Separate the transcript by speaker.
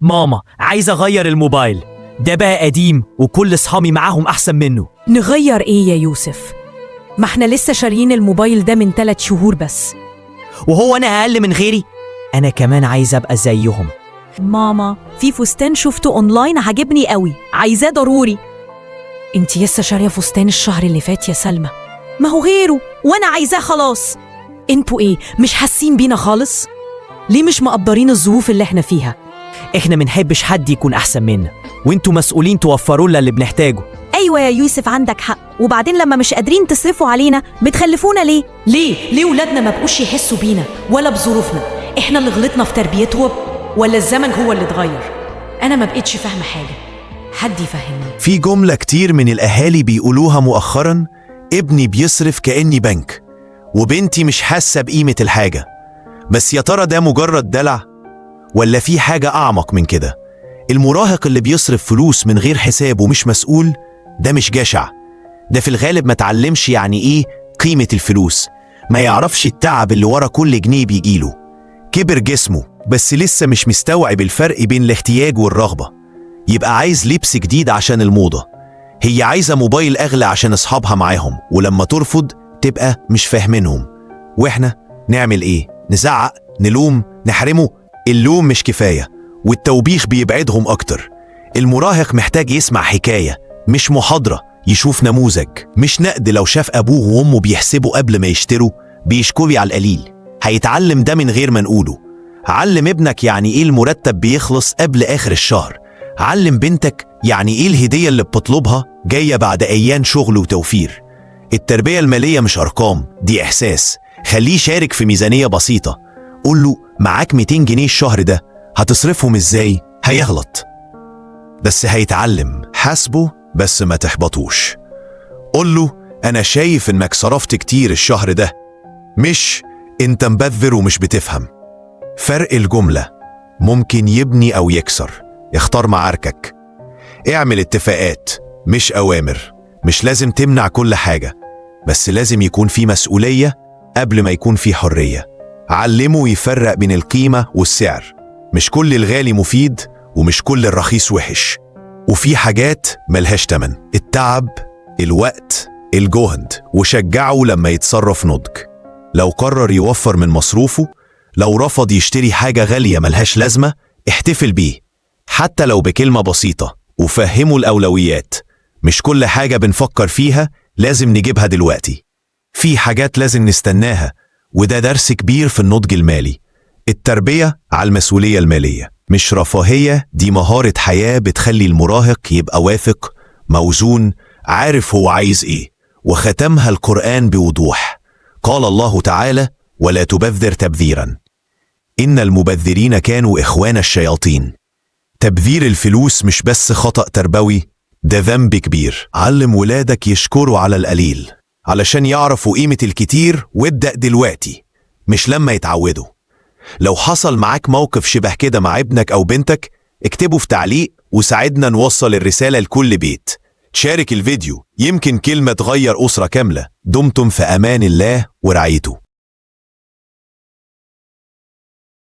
Speaker 1: ماما عايز اغير الموبايل ده بقى قديم وكل اصحابي معاهم احسن منه.
Speaker 2: نغير ايه يا يوسف؟ ما احنا لسه شاريين الموبايل ده من 3 شهور بس.
Speaker 1: وهو انا اقل من غيري؟ انا كمان عايز ابقى زيهم.
Speaker 2: ماما في فستان شفته اونلاين عجبني قوي، عايزاه ضروري. انتي لسه شاريه فستان الشهر اللي فات يا سلمى. ما هو غيره وانا عايزاه خلاص. انتوا ايه مش حاسين بينا خالص؟ ليه مش مقدرين الظروف اللي احنا فيها؟
Speaker 1: احنا منحبش حد يكون احسن منا، وانتوا مسؤولين توفروا لنا اللي بنحتاجه.
Speaker 2: ايوه يا يوسف عندك حق، وبعدين لما مش قادرين تصرفوا علينا بتخلفونا ليه؟ ليه ولادنا ما بقوش يحسوا بينا ولا بظروفنا؟ احنا اللي غلطنا في تربيتهم ولا الزمن هو اللي اتغير؟ انا ما بقتش فاهمه حاجه، حد يفهمني.
Speaker 3: في جملة كتير من الأهالي بيقولوها مؤخرا: ابني بيصرف كأني بنك، وبنتي مش حاسة بقيمة الحاجة. بس يا ترى ده مجرد دلع ولا في حاجة أعمق من كده؟ المراهق اللي بيصرف فلوس من غير حساب ومش مسؤول ده مش جشع، ده في الغالب ما تعلمش يعني إيه قيمة الفلوس، ما يعرفش التعب اللي ورا كل جنيه بيجيله. كبر جسمه بس لسه مش مستوعب الفرق بين الاحتياج والرغبة. يبقى عايز لبس جديد عشان الموضة، هي عايزة موبايل أغلى عشان أصحابها معاهم، ولما ترفض تبقى مش فاهمينهم. وإحنا نعمل إيه؟ نزعق، نلوم، نحرمه؟ اللوم مش كفاية، والتوبيخ بيبعدهم أكتر. المراهق محتاج يسمع حكاية مش محاضرة، يشوف نموذج مش نقد. لو شاف أبوه وأمه بيحسبوا قبل ما يشتروا، بيشكروا على القليل، هيتعلم ده من غير ما نقوله. علم ابنك يعني إيه المرتب بيخلص قبل آخر الشهر. علم بنتك يعني إيه الهدية اللي بتطلبها جاية بعد أيام شغل وتوفير. التربية المالية مش أرقام، دي إحساس. خليه يشارك في ميزانية بسيطة، قول له معاك 200 جنيه الشهر ده، هتصرفهم إزاي؟ هيغلط بس هيتعلم. حاسبه بس ما تحبطوش. قول له أنا شايف إنك صرفت كتير الشهر ده، مش أنت مبذر ومش بتفهم. فرق الجملة ممكن يبني أو يكسر. اختار معاركك، اعمل اتفاقات مش أوامر. مش لازم تمنع كل حاجة، بس لازم يكون في مسؤولية قبل ما يكون في حرية. علمه يفرق بين القيمة والسعر، مش كل الغالي مفيد ومش كل الرخيص وحش، وفي حاجات ملهاش تمن. التعب، الوقت، الجهد. وشجعه لما يتصرف نضج. لو قرر يوفر من مصروفه، لو رفض يشتري حاجة غالية ملهاش لازمة، احتفل بيه حتى لو بكلمة بسيطة، وفهمه الأولويات. مش كل حاجة بنفكر فيها لازم نجيبها دلوقتي، في حاجات لازم نستناها، وده درس كبير في النضج المالي. التربية على المسؤولية المالية مش رفاهية، دي مهارة حياة بتخلي المراهق يبقى واثق، موزون، عارف هو عايز ايه. وختمها القرآن بوضوح، قال الله تعالى: ولا تبذر تبذيرا إن المبذرين كانوا إخوان الشياطين. تبذير الفلوس مش بس خطأ تربوي، ده ذنب كبير. علم ولادك يشكروا على القليل علشان يعرفوا قيمة الكتير، وابدأ دلوقتي مش لما يتعودوا. لو حصل معاك موقف شبه كده مع ابنك أو بنتك، اكتبه في تعليق وساعدنا نوصل الرسالة لكل بيت. شارك الفيديو، يمكن كلمة تغير أسرة كاملة. دمتم في أمان الله ورعايته.